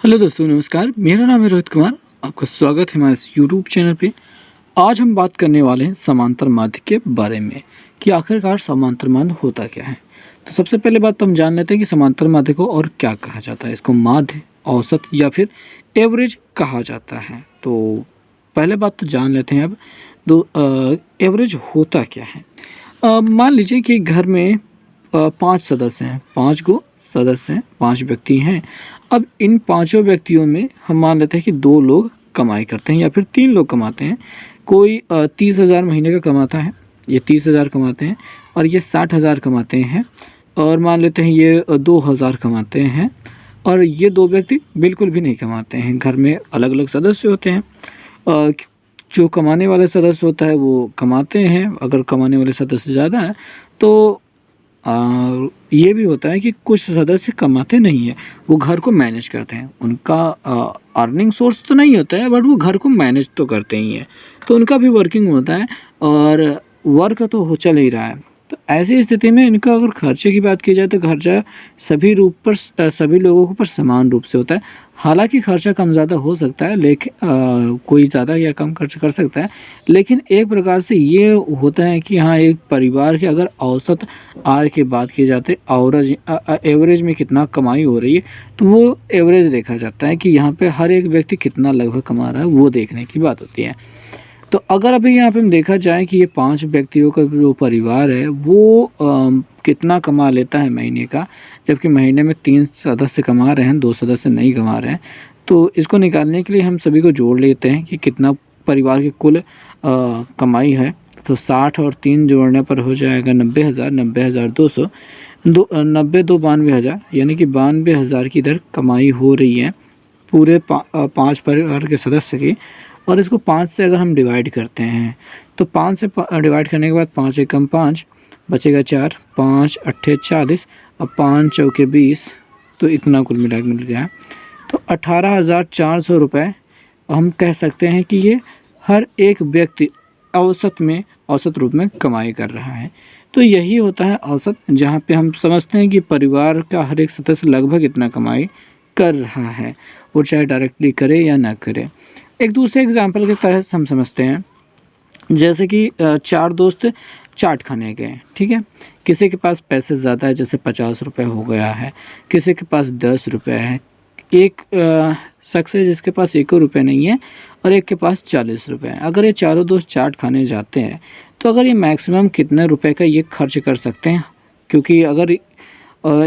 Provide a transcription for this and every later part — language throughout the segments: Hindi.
हेलो दोस्तों, नमस्कार। मेरा नाम है रोहित कुमार। आपका स्वागत है हमारे इस यूट्यूब चैनल पे। आज हम बात करने वाले हैं समांतर माध्य के बारे में कि आखिरकार समांतर माध्य होता क्या है। तो सबसे पहले बात तो हम जान लेते हैं कि समांतर माध्य को और क्या कहा जाता है। इसको माध्य, औसत या फिर एवरेज कहा जाता है। तो पहले बात तो जान लेते हैं अब एवरेज होता क्या है। मान लीजिए कि घर में 5 सदस्य हैं, 5 गो सदस्य हैं, 5 व्यक्ति हैं। अब इन पांचों व्यक्तियों में हम मान लेते हैं कि 2 लोग कमाई करते हैं या फिर 3 लोग कमाते हैं। कोई 30,000 महीने का कमाता है, ये 30,000 कमाते हैं, और ये 60,000 कमाते हैं, और मान लेते हैं ये 2,000 कमाते हैं, और ये 2 व्यक्ति बिल्कुल भी नहीं कमाते हैं। घर में अलग अलग सदस्य होते हैं। जो कमाने वाले सदस्य होता है वो कमाते हैं। अगर कमाने वाले सदस्य ज़्यादा हैं तो ये भी होता है कि कुछ सदस्य कमाते नहीं है, वो घर को मैनेज करते हैं। उनका अर्निंग सोर्स तो नहीं होता है, बट वो घर को मैनेज तो करते ही हैं, तो उनका भी वर्किंग होता है और वर्क तो हो चल ही रहा है। तो ऐसी स्थिति में इनका अगर खर्चे की बात की जाए तो खर्चा सभी लोगों पर समान रूप से होता है। हालांकि खर्चा कम ज़्यादा हो सकता है, लेकिन कोई ज़्यादा या कम खर्च कर सकता है, लेकिन एक प्रकार से ये होता है कि हाँ, एक परिवार के अगर औसत आय की बात की जाती है, एवरेज में कितना कमाई हो रही है, तो वो एवरेज देखा जाता है कि यहाँ पे हर एक व्यक्ति कितना लगभग कमा रहा है, वो देखने की बात होती है। तो अगर अभी यहाँ पे हम देखा जाए कि ये 5 व्यक्तियों का जो परिवार है वो कितना कमा लेता है महीने का, जबकि महीने में 3 सदस्य कमा रहे हैं, 2 सदस्य नहीं कमा रहे हैं, तो इसको निकालने के लिए हम सभी को जोड़ लेते हैं कि कितना परिवार की कुल कमाई है। तो 60 और 3 जोड़ने पर हो जाएगा 90,000, 90,200, 90 2 92,000, यानी कि 92,000 की इधर कमाई हो रही है पूरे 5 परिवार के सदस्य की। और इसको 5 से अगर हम डिवाइड करते हैं तो 5 से डिवाइड करने के बाद 5 एकम 5 बचेगा 4, 5 अट्ठे 40 और 5 चौके 20, तो इतना कुल मिला मिल गया। तो 18,400 रुपये हम कह सकते हैं कि ये हर एक व्यक्ति औसत रूप में कमाई कर रहा है। तो यही होता है औसत, जहाँ पे हम समझते हैं कि परिवार का हर एक सदस्य लगभग इतना कमाई कर रहा है, वो चाहे डायरेक्टली करे या ना करे। एक दूसरे एग्जाम्पल के तहत हम समझते हैं, जैसे कि 4 दोस्त चाट खाने गए, ठीक है। किसी के पास पैसे ज़्यादा है, जैसे 50 रुपये हो गया है, किसी के पास 10 रुपये है, एक शख्स है जिसके पास 1 रुपये नहीं है, और एक के पास 40 रुपये है। अगर ये चारों दोस्त चाट खाने जाते हैं तो अगर ये मैक्सिमम कितने रुपए का ये खर्च कर सकते हैं, क्योंकि अगर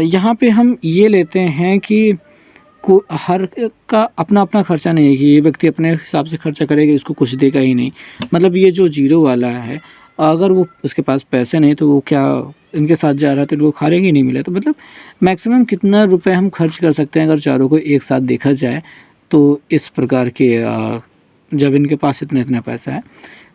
यहाँ पे हम ये लेते हैं कि को हर का अपना अपना खर्चा नहीं है कि ये व्यक्ति अपने हिसाब से खर्चा करेगा, इसको कुछ देगा ही नहीं। मतलब ये जो जीरो वाला है, अगर वो उसके पास पैसे नहीं तो वो क्या इनके साथ जा रहा है तो वो खाने ही नहीं मिला। तो मतलब मैक्सिमम कितना रुपए हम खर्च कर सकते हैं अगर चारों को एक साथ देखा जाए तो इस प्रकार के जब इनके पास इतना इतना पैसा है।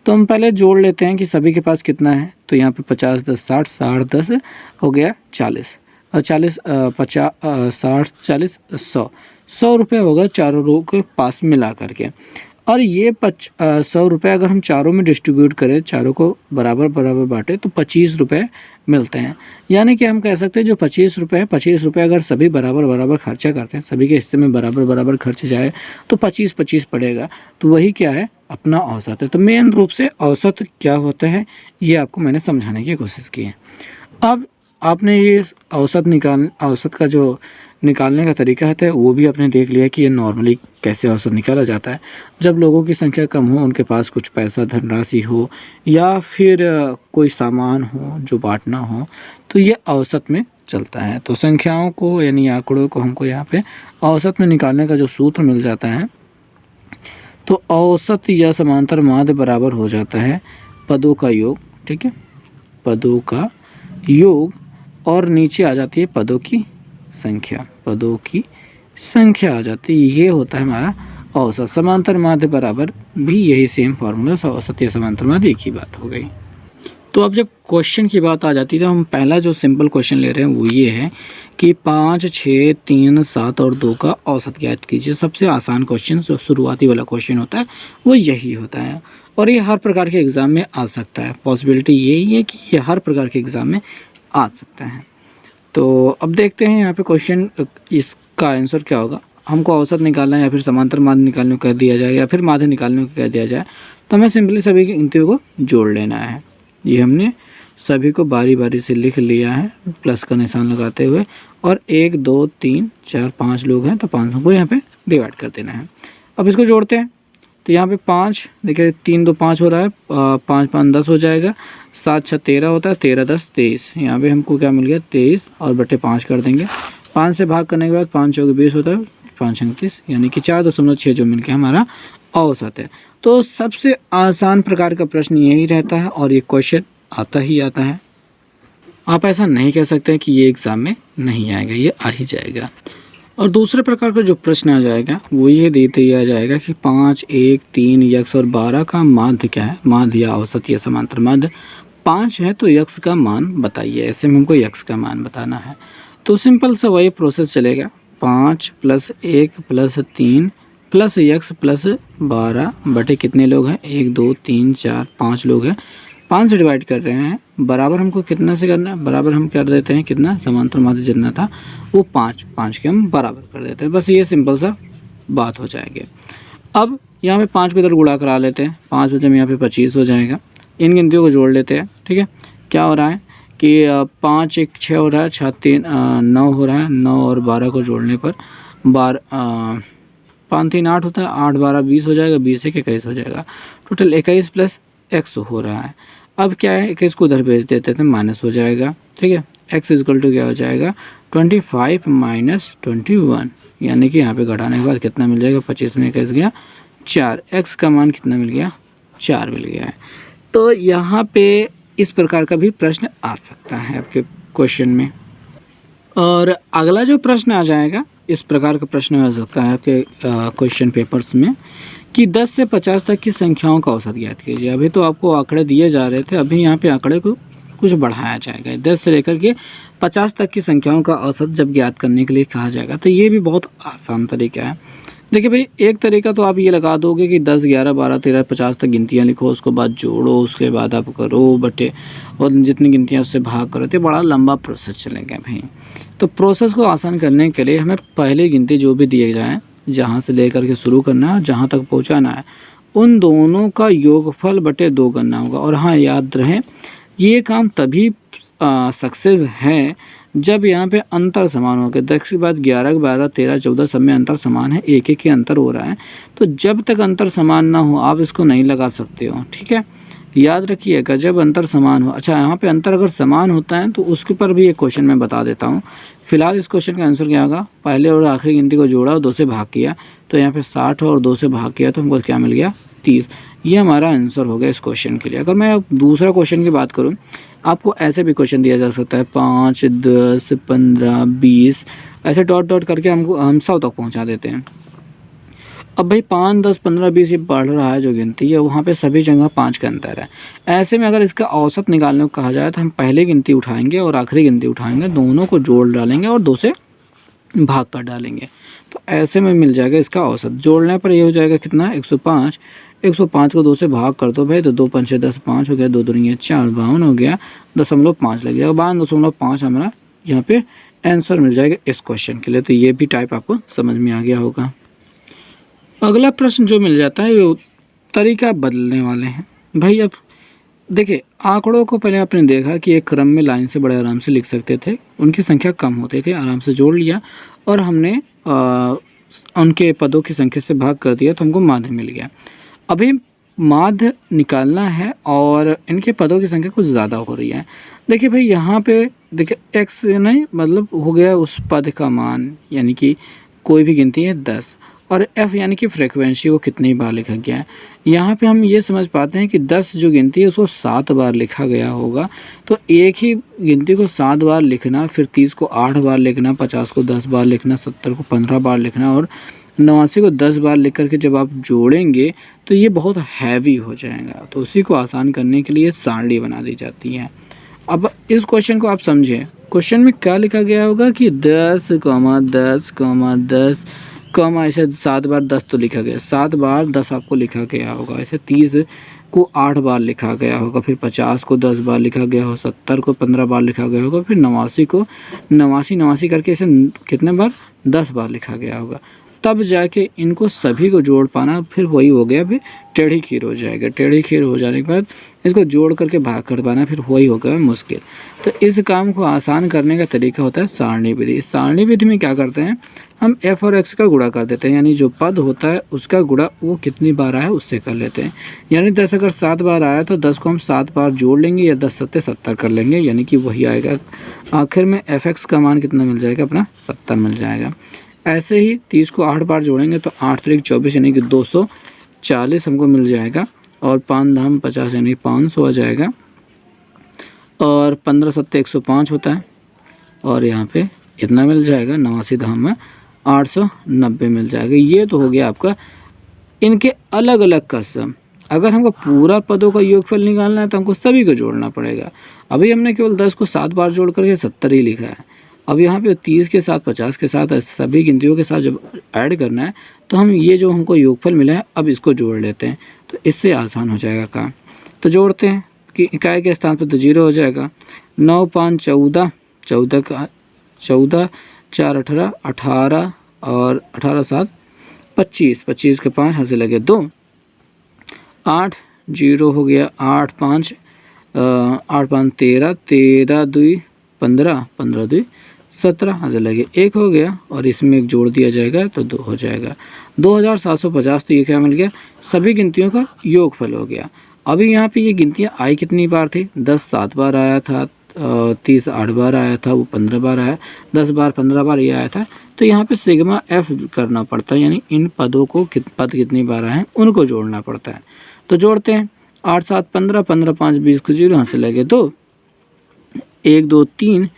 तो हम पहले जोड़ लेते हैं कि सभी के पास कितना है। तो यहाँ पे 50 10 60, 60 10 हो गया 40, और 40 50 60 40 100 रुपये होगा चारों लोगों के पास मिला करके। और ये 100 रुपये अगर हम चारों में डिस्ट्रीब्यूट करें, चारों को बराबर बराबर बांटे, तो 25 रुपये मिलते हैं। यानी कि हम कह सकते हैं जो 25 रुपये है, 25 रुपये अगर सभी बराबर बराबर खर्चा करते हैं, सभी के हिस्से में बराबर बराबर खर्च जाए तो 25-25 पड़ेगा। तो वही क्या है, अपना औसत है। तो मेन रूप से औसत क्या होता है ये आपको मैंने समझाने की कोशिश की है। अब आपने ये औसत का जो निकालने का तरीका है वो भी आपने देख लिया कि ये नॉर्मली कैसे औसत निकाला जाता है। जब लोगों की संख्या कम हो, उनके पास कुछ पैसा धनराशि हो, या फिर कोई सामान हो जो बांटना हो, तो ये औसत में चलता है। तो संख्याओं को यानी आंकड़ों को हमको यहाँ पे औसत में निकालने का जो सूत्र मिल जाता है, तो औसत या समांतर माध्य बराबर हो जाता है पदों का योग, ठीक है, पदों का योग, और नीचे आ जाती है पदों की संख्या, पदों की संख्या आ जाती है। ये होता है हमारा औसत। समांतर माध्य बराबर भी यही सेम फार्मूला, औसत या समांतर माध्य एक ही बात हो गई। तो अब जब क्वेश्चन की बात आ जाती है तो हम पहला जो सिंपल क्वेश्चन ले रहे हैं वो ये है कि 5 6 3 7 और 2 का औसत ज्ञात कीजिए। सबसे आसान क्वेश्चन, जो शुरुआती वाला क्वेश्चन होता है वो यही होता है, और ये हर प्रकार के एग्ज़ाम में आ सकता है। पॉसिबिलिटी यही है कि ये हर प्रकार के एग्ज़ाम में आ सकता है। तो अब देखते हैं यहाँ पे क्वेश्चन, इसका आंसर क्या होगा। हमको औसत निकालना है या फिर समांतर माध्य निकालने को कह दिया जाए या फिर माध्य निकालने को कह दिया जाए, तो हमें सिंपली सभी की गिनतियों को जोड़ लेना है। ये हमने सभी को बारी बारी से लिख लिया है प्लस का निशान लगाते हुए, और 1 2 3 4 5 लोग हैं तो 500 को यहाँ पे डिवाइड कर देना है। अब इसको जोड़ते हैं तो यहाँ पे 5 देखिए 3 2 5 हो रहा है, 5 5 10 हो जाएगा, 7 6 13 होता है, 13 10 23। यहाँ पे हमको क्या मिल गया 23 और बटे 5 कर देंगे। 5 से भाग करने के बाद 5 चौके 20 होता है, 5 29 यानी कि 4.6 जो मिल के हमारा औसत है। तो सबसे आसान प्रकार का प्रश्न यही रहता है और ये क्वेश्चन आता ही आता है। आप ऐसा नहीं कह सकते कि ये एग्ज़ाम में नहीं आएगा, ये आ ही जाएगा। और दूसरे प्रकार का जो प्रश्न आ जाएगा वो ये दे दिया जाएगा कि 5 1 3 यक्स और 12 का माध्य क्या है, माध्य या औसत या समांतर माध्य 5 है तो यक्स का मान बताइए। ऐसे में हमको यक्स का मान बताना है तो सिंपल सा वही प्रोसेस चलेगा, 5 + 1 + 3 प्लस यक्स प्लस 12 बटे कितने लोग हैं 1 2 3 4 5 लोग हैं, 5 से डिवाइड कर रहे हैं, बराबर हमको कितना से करना है, बराबर हम कर देते हैं कितना समांतर माध्य जितना था वो 5 के हम बराबर कर देते हैं। बस ये सिंपल सा बात हो जाएगी। अब यहाँ पे 5 को इधर गुणा करा लेते हैं, 5 बजे में यहाँ पे 25 हो जाएगा। इन गिनतियों को जोड़ लेते हैं, ठीक है। क्या हो रहा है कि 5 1 6 हो रहा है, 6 3 9 हो रहा है, 9 और 12 को जोड़ने पर 5 3 8 होता है, 8 12 20 हो जाएगा, 20 1 21 हो जाएगा, टोटल 21 + x हो रहा है। अब क्या है 21 को उधर भेज देते थे, माइनस हो जाएगा, ठीक है। x = क्या हो जाएगा 25 - 21 यानी कि यहाँ पे घटाने के बाद कितना मिल जाएगा, 25 में 21 गया 4, x का मान कितना मिल गया 4 मिल गया है। तो यहाँ पे इस प्रकार का भी प्रश्न आ सकता है आपके क्वेश्चन में। और अगला जो प्रश्न आ जाएगा इस प्रकार का प्रश्न आ सकता है आपके क्वेश्चन पेपर्स में कि 10 से 50 तक की संख्याओं का औसत ज्ञात कीजिए। अभी तो आपको आंकड़े दिए जा रहे थे, अभी यहाँ पे आंकड़े को कुछ बढ़ाया जाएगा, 10 से लेकर के 50 तक की संख्याओं का औसत जब ज्ञात करने के लिए कहा जाएगा तो ये भी बहुत आसान तरीका है। देखिए भाई, एक तरीका तो आप ये लगा दोगे कि 10 11 12 13 50 तक गिनतियाँ लिखो, उसके बाद जोड़ो, उसके बाद आप करो बटे और जितनी गिनतियाँ उससे भाग करो, तो बड़ा लंबा प्रोसेस चलेगा भाई। तो प्रोसेस को आसान करने के लिए हमें पहली गिनती जो भी दिए जाएँ, जहाँ से लेकर के शुरू करना है जहाँ तक पहुँचाना है, उन दोनों का योगफल बटे 2 करना होगा। और हाँ, याद रहे ये काम तभी सक्सेस है जब यहाँ पे अंतर समान हो गया। 10 के बाद 11 12 13 14 सब में अंतर समान है, एक एक ही अंतर हो रहा है। तो जब तक अंतर समान ना हो आप इसको नहीं लगा सकते हो, ठीक है। याद रखिएगा जब अंतर समान हो। अच्छा, यहाँ पे अंतर अगर समान होता है तो उसके पर भी एक क्वेश्चन मैं बता देता हूँ। फिलहाल इस क्वेश्चन का आंसर क्या होगा, पहले और आखिरी गिनती को जोड़ा और 2 से भाग किया, तो यहाँ पे 60 और 2 से भाग किया तो हमको क्या मिल गया 30। ये हमारा आंसर हो गया इस क्वेश्चन के लिए। अगर मैं दूसरा क्वेश्चन की बात करूँ, आपको ऐसे भी क्वेश्चन दिया जा सकता है 5 10 15 20 ऐसे डॉट डॉट करके हम 100 तक पहुँचा देते हैं। अब भाई 5 10 15 20 ये बढ़ रहा है जो गिनती है, वहाँ पे सभी जगह 5 का अंतर है। ऐसे में अगर इसका औसत निकालने को कहा जाए तो हम पहली गिनती उठाएंगे और आखिरी गिनती उठाएंगे, दोनों को जोड़ डालेंगे और 2 से भाग कर डालेंगे, तो ऐसे में मिल जाएगा इसका औसत। जोड़ने पर ये हो जाएगा कितना 105। 105 को 2 से भाग कर दो भाई, तो 2 5 6 10 5 हो गया, 2 2 4 52 हो गया, 0.5 लग जाएगा, 52.5 हमारा यहाँ पे आंसर मिल जाएगा इस क्वेश्चन के लिए। तो ये भी टाइप आपको समझ में आ गया होगा। अगला प्रश्न जो मिल जाता है वो तरीका बदलने वाले हैं भाई। अब देखिए, आंकड़ों को पहले आपने देखा कि एक क्रम में लाइन से बड़े आराम से लिख सकते थे, उनकी संख्या कम होती थी, आराम से जोड़ लिया और हमने उनके पदों की संख्या से भाग कर दिया तो हमको माध्य मिल गया। अभी माध्य निकालना है और इनके पदों की संख्या कुछ ज़्यादा हो रही है। देखिए भाई, यहाँ पे देखिए एक्स नहीं मतलब हो गया उस पद का मान, यानी कि कोई भी गिनती है 10, और एफ यानी कि फ्रीक्वेंसी वो कितनी बार लिखा गया है। यहाँ पे हम ये समझ पाते हैं कि 10 जो गिनती है उसको 7 बार लिखा गया होगा, तो एक ही गिनती को 7 बार लिखना, फिर 30 को 8 बार लिखना, 50 को 10 बार लिखना, 70 को 15 बार लिखना और 89 को 10 बार लिख करके जब आप जोड़ेंगे तो ये बहुत हैवी हो जाएगा। तो उसी को आसान करने के लिए सारणी बना दी जाती है। अब इस क्वेश्चन को आप समझें, क्वेश्चन में क्या लिखा गया होगा कि 10, 10, 10 कमा, ऐसे 7 बार 10 तो लिखा गया, 7 बार 10 आपको लिखा गया होगा। ऐसे 30 को 8 बार लिखा गया होगा, फिर 50 को 10 बार लिखा गया होगा, 70 को 15 बार लिखा गया होगा, फिर 89 को 89 करके ऐसे कितने बार 10 बार लिखा गया होगा। तब जाके इनको सभी को जोड़ पाना फिर वही हो गया, फिर टेढ़ी खीर हो जाएगा। टेढ़ी खीर हो जाने के बाद इसको जोड़ करके भाग कर पाना फिर वही हो गया मुश्किल। तो इस काम को आसान करने का तरीका होता है सारणी विधि। सारणी विधि में क्या करते हैं, हम f और x का गुणा कर देते हैं, यानी जो पद होता है उसका गुणा वो कितनी बार आया उससे कर लेते हैं। यानी 10 अगर 7 बार आया तो 10 को हम 7 बार जोड़ लेंगे या 10 सत्ते 70 कर लेंगे, यानी कि वही आएगा। आखिर में fx का मान कितना मिल जाएगा, अपना 70 मिल जाएगा। ऐसे ही 30 को 8 बार जोड़ेंगे तो 8 त्रिक 24 यानी कि 240 हमको मिल जाएगा, और 5 धाम 50 यानी 500 आ जाएगा, और 15 सत्ते 105 होता है, और यहाँ पे इतना मिल जाएगा। 89 धाम में 890 मिल जाएगा। ये तो हो गया आपका इनके अलग अलग का सम। अगर हमको पूरा पदों का योगफल निकालना है तो हमको सभी को जोड़ना पड़ेगा। अभी हमने केवल 10 को 7 बार जोड़ करके 70 ही लिखा है। अब यहाँ पे 30 के साथ 50 के साथ सभी गिनतियों के साथ जब ऐड करना है तो हम ये जो हमको योगफल मिला है अब इसको जोड़ लेते हैं, तो इससे आसान हो जाएगा काम। तो जोड़ते हैं कि इकाई के स्थान पर तो 0 हो जाएगा। 9 5 14, 14 का 14 4 18, 18 और 18 7 25, 25 के 5 यहाँ से लगे 2, 8 0 हो गया, 8 5 8 5 13, 13 2 15, 15 2 17 यहाँ से लगे 1 हो गया, और इसमें एक जोड़ दिया जाएगा तो 2 हो जाएगा। 2750। तो ये क्या मिल गया, सभी गिनतियों का योगफल हो गया। अभी यहाँ पे ये गिनतियाँ आई कितनी बार थी, 10 7 बार आया था, 30 8 बार आया था, वो 15 बार आया, 10 बार 15 बार ये आया था। तो यहाँ पे सिग्मा एफ करना पड़ता है, यानी इन पदों को पद कितनी बार आए हैं उनको जोड़ना पड़ता है। तो जोड़ते हैं। 8 7 15, 15 5 20 को 0 यहाँ से लगे 2, 1 2 3,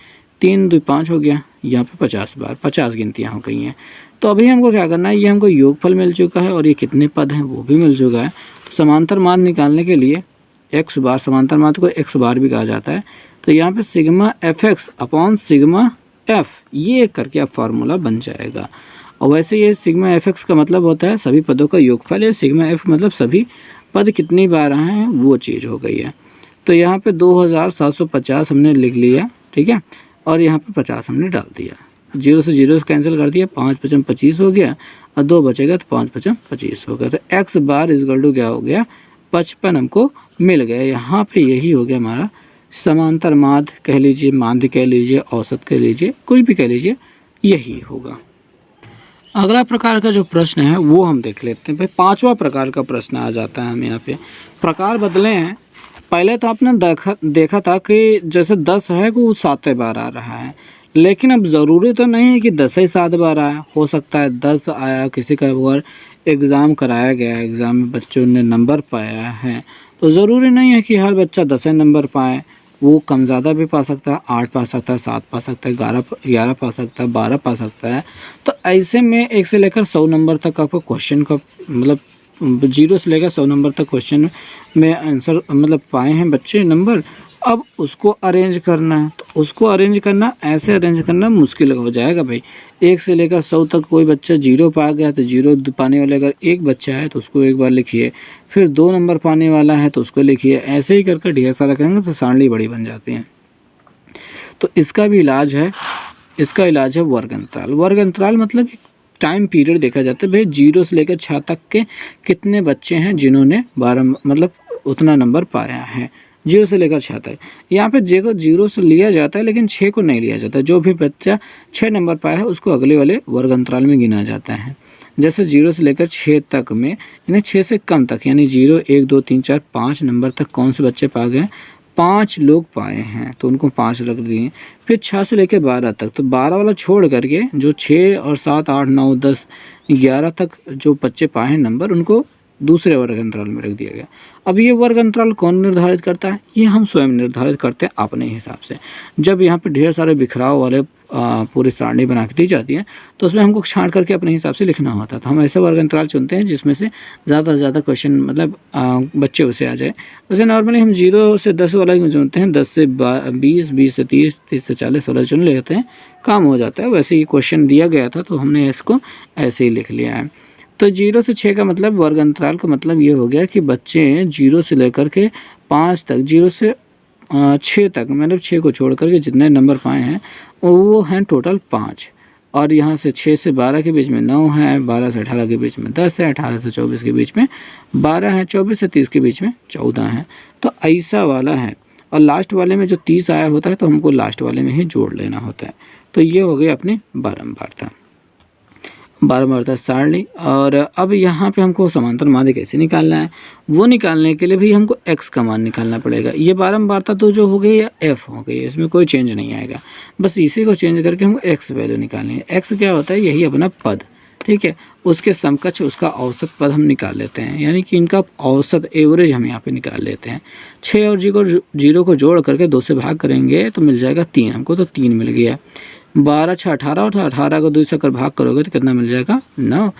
3 2 5 हो गया। यहाँ पे 50 बार 50 गिनतियाँ हो गई हैं। तो अभी हमको क्या करना है, ये हमको योगफल मिल चुका है और ये कितने पद हैं वो भी मिल चुका है। समांतर मान निकालने के लिए x बार, समांतर मान को x बार भी कहा जाता है, तो यहाँ पे sigma F x upon sigma F ये करके अब फार्मूला बन जाएगा। और वैसे ये सिग्मा एफ एक्स का मतलब होता है सभी पदों का योगफल है, सिग्मा एफ मतलब सभी पद कितनी बार आए हैं वो चीज़ हो गई है। तो यहाँ पे 2750 हमने लिख लिया, ठीक है, और यहाँ पे 50 हमने डाल दिया। 0 से 0 से कैंसिल कर दिया, 5 5 25 हो गया, और 2 बचेगा तो 5 5 25 हो गया। तो x बार इजकल टू क्या हो गया, 55 हमको मिल गया। यहाँ पे यही हो गया हमारा समांतर माध्य कह लीजिए, माध्य कह लीजिए, औसत कह लीजिए, कोई भी कह लीजिए, यही होगा। अगला प्रकार का जो प्रश्न है वो हम देख लेते हैं। भाई 5वां प्रकार का प्रश्न आ जाता है। हम यहाँ पे प्रकार बदले हैं। पहले तो आपने देखा था कि जैसे 10 है वो 7 बार आ रहा है, लेकिन अब ज़रूरी तो नहीं है कि 10 ही 7 बार आया, हो सकता है 10 आया, किसी का अगर एग्ज़ाम कराया गया, एग्ज़ाम में बच्चों ने नंबर पाया है, तो ज़रूरी नहीं है कि हर बच्चा 10 नंबर पाए। वो कम ज़्यादा भी पा सकता है, 8 पा सकता है, 7 पा सकता है, 11 पा सकता है, 12 पा सकता है। तो ऐसे में 1 से लेकर 100 नंबर तक आपको क्वेश्चन का मतलब 0 से लेकर 100 नंबर तक क्वेश्चन में आंसर मतलब पाए हैं बच्चे नंबर। अब उसको अरेंज करना है, तो उसको अरेंज करना, ऐसे अरेंज करना मुश्किल हो जाएगा भाई। 1 से लेकर 100 तक कोई बच्चा 0 पा गया तो 0 पाने वाले अगर एक बच्चा है तो उसको एक बार लिखिए, फिर 2 नंबर पाने वाला है तो उसको लिखिए, ऐसे ही करके ढेर सारा करेंगे तो सारणी बड़ी बन जाती है। तो इसका भी इलाज है, इसका इलाज है वर्ग अंतराल। वर्ग अंतराल मतलब टाइम पीरियड देखा जाता है भाई 0 से लेकर 6 तक के कितने बच्चे हैं जिन्होंने 12 मतलब उतना नंबर पाया है, 0 से लेकर 6 तक। यहाँ पे जे को 0 से लिया जाता है लेकिन 6 को नहीं लिया जाता। जो भी बच्चा 6 नंबर पाया है उसको अगले वाले वर्ग अंतराल में गिना जाता है। जैसे 0 से लेकर 6 तक में, यानी 6 से कम तक, यानी 0 1 2 3 4 5 नंबर तक कौन से बच्चे पा गए, 5 लोग पाए हैं तो उनको 5 रख दिए। फिर 6 से लेकर 12 तक, तो 12 वाला छोड़ करके जो 6 और 7 8 9 10 11 तक जो बच्चे पाए हैं नंबर, उनको दूसरे वर्ग अंतराल में रख दिया गया। अब ये वर्ग अंतराल कौन निर्धारित करता है, ये हम स्वयं निर्धारित करते हैं अपने हिसाब से। जब यहाँ पे ढेर सारे बिखराव वाले पूरी सारणी बना के दी जाती है तो उसमें हमको छांट करके अपने हिसाब से लिखना होता है। तो हम ऐसे वर्ग अंतराल चुनते हैं जिसमें से ज़्यादा से ज़्यादा क्वेश्चन मतलब बच्चे उसे आ जाए। वैसे नॉर्मली हम 0 से 10 वाला ही चुनते हैं, 10 से 20, 20 से 30, 30 से 40 वाला चुन लेते हैं, काम हो जाता है। वैसे ही क्वेश्चन दिया गया था तो हमने इसको ऐसे ही लिख लिया है। तो 0 से 6 का मतलब वर्ग अंतराल का मतलब ये हो गया कि बच्चे 0 से लेकर के 5 तक, 0 से 6 तक मतलब 6 को छोड़ करके जितने नंबर पाए हैं वो हैं टोटल 5। और यहाँ से 6 से 12 के बीच में 9 है, 12 से 18 के बीच में 10 है, 18 से 24 के बीच में 12 है, 24 से 30 के बीच में 14 है। तो ऐसा वाला है। और लास्ट वाले में जो 30 आया होता है तो हमको लास्ट वाले में ही जोड़ लेना होता है। तो ये हो गई अपनी बारंबारता सारणी। और अब यहाँ पे हमको समांतर माध्य कैसे निकालना है, वो निकालने के लिए भी हमको x का मान निकालना पड़ेगा। ये बारंबारता तो जो हो गई या f हो गई, इसमें कोई चेंज नहीं आएगा, बस इसी को चेंज करके हमको x वैल्यू निकालनी है। x क्या होता है, यही अपना पद, ठीक है, उसके समकक्ष उसका औसत पद हम निकाल लेते हैं, यानी कि इनका औसत एवरेज हम यहाँ पे निकाल लेते हैं। 6 और 0 को जोड़ करके 2 से भाग करेंगे तो मिल जाएगा 3, हमको तो 3 मिल गया। 12 6 18 और 18 को 2 से कर भाग करोगे तो कितना मिल जाएगा 9।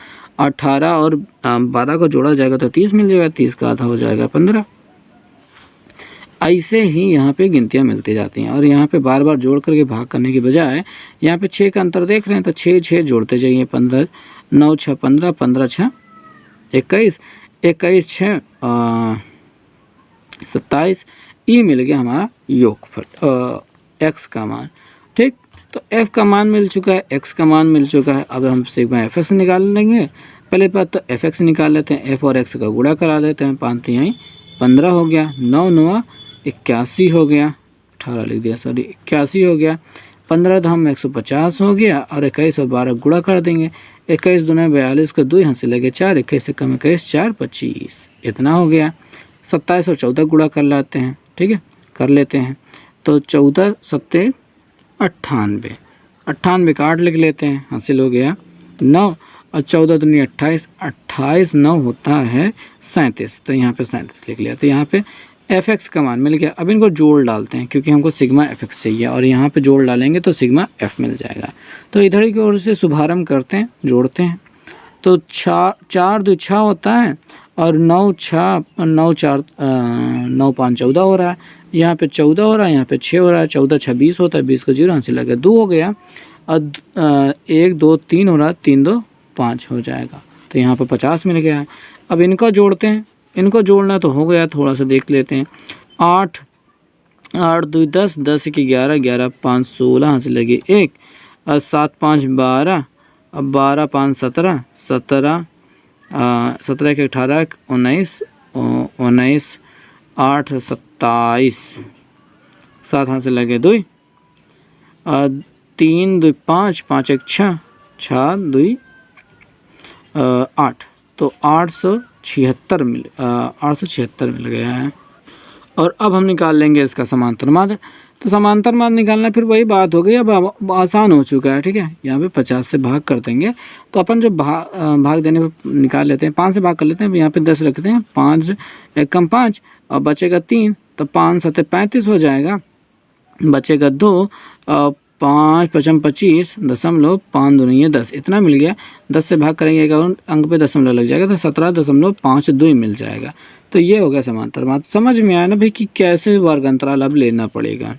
18 और 12 को जोड़ा जाएगा तो 30 मिल जाएगा, 30 का आधा हो जाएगा 15। ऐसे ही यहाँ पे गिनतियाँ मिलती जाती हैं। और यहाँ पे बार बार जोड़ करके भाग करने की बजाय यहाँ पे 6 का अंतर देख रहे हैं तो 6 6 जोड़ते जाइए, 15 9 6 15, 15 6 21, 21 6 27। ये मिल गया हमारा योगफल x का मान, ठीक। तो f का मान मिल चुका है, x का मान मिल चुका है। अब हम सिग्मा fx निकाल लेंगे। पहले बात तो fx निकाल लेते हैं, f और x का गुणा करा लेते हैं, 5 3 15 हो गया, 9 9 81 हो गया, 18 लिख दिया सॉरी 81 हो गया, 15 धाम 150 हो गया। और 21 और 12 गुणा कर देंगे, 21 दूना 42 का 2 यहाँ से लगे 4, 21 से कम 21 4 25, इतना हो गया। 27 और 14 गुणा कर लाते हैं, ठीक है, कर लेते हैं। तो 14 7 98, 98 का 8 लिख लेते हैं, हासिल हो गया 9। और 14 दूनी 28, 28 9 होता है 37, तो यहाँ पे 37 लिख लिया। तो यहाँ पे fx का मान मिल गया। अब इनको जोड़ डालते हैं क्योंकि हमको सिग्मा fx चाहिए, और यहाँ पे जोड़ डालेंगे तो सिग्मा f मिल जाएगा। तो इधर की ओर से शुभारंभ करते हैं, जोड़ते हैं। तो 4 2 6 होता है, और 9 6 9 4 9 5 14 हो रहा है, यहाँ पे 14 हो रहा है, यहाँ पे 6 हो रहा है, 14 6 20 होता है, 20 को 0 से लगे 2 हो गया। और 1 2 3 हो रहा है, 3 2 5 हो जाएगा। तो यहाँ पे 50 मिल गया है। अब इनको जोड़ते हैं, इनको जोड़ना तो हो गया, थोड़ा सा देख लेते हैं। 8 8 2 10, 10 की 11, 11 5 16 से लगे 1, और 7 5 12, अब 12 5 17, 17 17 के 18 19 19 8 27, 7 हाथ से लगे 2, 3 2 5 5 1 6 6 2 8, तो 876 मिल गया है। और अब हम निकाल लेंगे इसका समांतर माध्य। तो समांतर माध्य निकालना फिर वही बात हो गई, अब आसान हो चुका है, ठीक है। यहाँ पे 50 से भाग कर देंगे तो अपन जो भाग देने पे निकाल लेते हैं, 5 से भाग कर लेते हैं, यहाँ पे 10 रखते हैं, 5 1 कम 5 और बचेगा 3, तो 5 7 35 हो जाएगा, बचेगा 2, 5 5 25 दशमलव 5 2 नहीं 10, इतना मिल गया। 10 से भाग करेंगे अंक पे दशमलव लग जाएगा, तो 17.52 मिल जाएगा। तो ये हो गया समांतर माध्य। समझ में आया ना भाई कि कैसे वर्ग अंतराल अब लेना पड़ेगा।